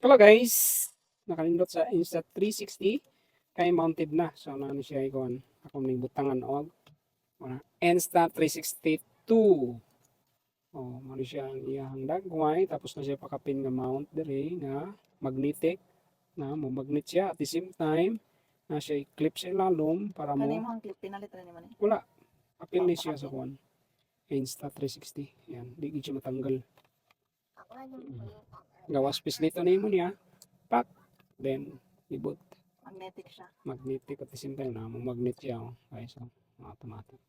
Hello guys! Nakalindot sa Insta360 kay mounted na. So naano siya ikon akong ning butangan og Insta360 Oh, mo siya ang iyang dagway tapos na siya pakapin nga mount diri nga magnetic na mo magnet siya at the same time na siya i-clip sa ilalom para mo Kanimo ang clip pinalit ra ni man. wala apil ni siya sa kuan Insta360. Yan, di gid siya matanggal. Gawas pis nito nimo niya. Pak, then ibot Magnetic siya. magnetic at the same time na mo magnet siya guys, so automatic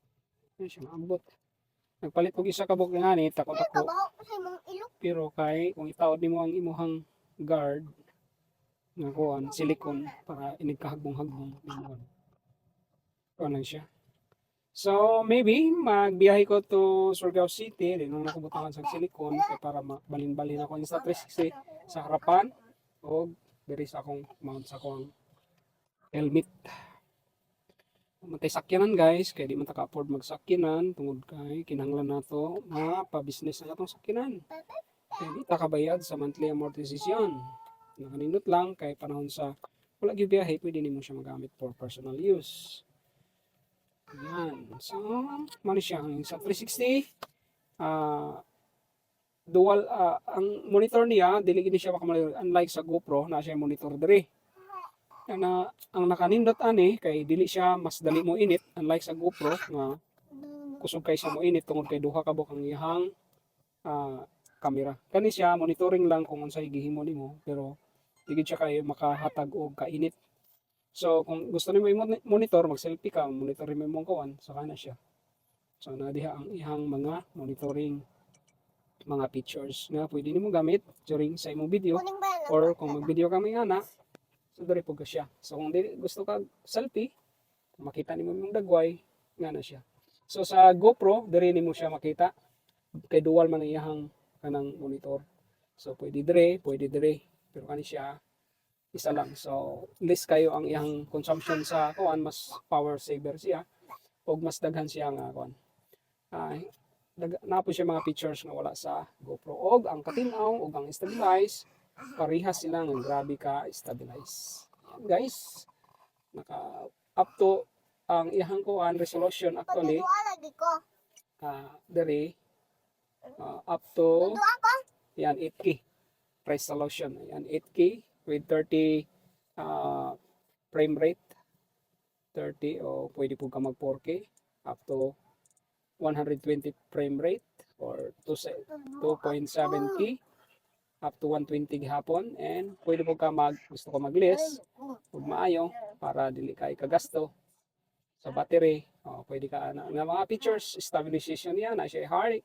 yan siya maabot. Nagpalit og isa ka bug nga ni takot ako pero kay kung itaod nimo ang imuhang guard nga kuan silicone para inigkahagbong-hagbong nimo kuan lang siya. So maybe magbiyahe ko to Surigao City din nung nakubutangan sa silicone kay para balin-balin ako Insta360 sa harapan o diri sa akong mount sa akong helmet. Matay sakyanan guys, kaya di man taka afford magsakyanan tungod kay kinahanglan nato mapa-business na atong sakyanan. Kaya di ta kabayad sa monthly amortization. Nakanindot lang kay panahon sa wala gyud biyahe, pwede nimo siya magamit for personal use. Yan. So, mali siya ang sa 360. Dual ang monitor niya dili gid siya makamali unlike sa GoPro na siya monitor diri. Na ang nakanindot ani kay dili siya mas dali mo init unlike sa GoPro nga kusog kay siya mo init tungod kay duha ka buk ang iyang camera. Kani siya monitoring lang kung unsay gihimo nimo pero di gid siya kay makahatag og kainit. So kung gusto nimo i-monitor mag-selfie ka, monitor mo imong kuan so kana siya. So na diha ang ihang mga monitoring mga pictures nga pwede nimo gamit during sa imong video or kung mag-video ka may ana so diri po ka siya. So kung gusto ka selfie, makita nimo yung dagway, nga na siya. So sa GoPro, diri nimo siya makita. Kay dual man ang iyang kanang monitor. So pwede dire. Pero kani siya isa lang. So less kayo ang iyang consumption sa kuan, mas power saver siya. Og mas daghan siya nga kuan. Na po siya mga features nga wala sa GoPro. Og ang katinaw og ang stabilize parehas sila nga grabe ka stabilize. Yan guys. Naka up to ang ihang kuan resolution actually dere up to yan 8K resolution. Yan 8K with 30 frame rate 30 o pwede po ka mag 4K up to 120 frame rate or 2.7K up to 120 gihapon and pwede po ka gusto ko mag-list ug maayo para dili kay kagasto sa battery. Pwede ka nga mga features stabilization niya na siya high,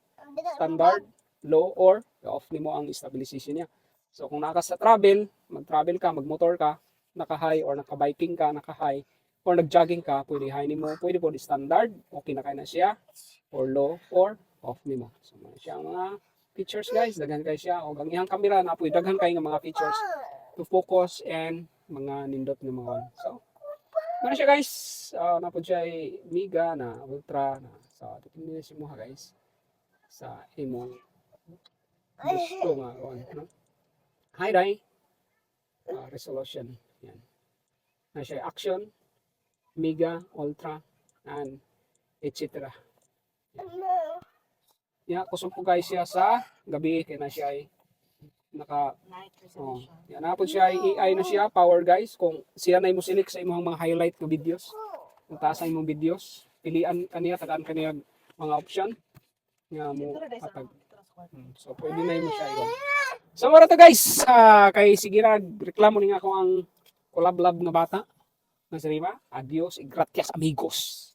standard, low or off nimo ang stabilization niya. So kung naka sa travel, mag-travel ka, magmotor ka, naka-high or naka-biking ka, naka-high or nag-jogging ka, pwede high nimo, pwede po di standard, okay na kay na siya or low or off nimo. So siya mga features guys, daghan kay siya o ang iyang camera na pwede daghan kay nga mga features to focus and mga nindot nga mga one. So ano siya guys, na po siya ay Mega na Ultra na so depende sa mo guys sa imong gusto nga no? High resolution yan na siya action, Mega, Ultra and etc. Ya, kusog po guys siya sa gabi kay na siya ay naka Night resolution. yan na po siya ay AI na siya power guys kung siya na imo select sa imong mga highlight nga videos. Kung taas sa imong videos, pilian kaniya tagaan kaniya mga option nga mo hatag. So pwede na imo siya iyon. So mara to guys, kay sige ra reklamo ning ako ang collab lab nga bata. Nasa riba? Adios, gracias amigos.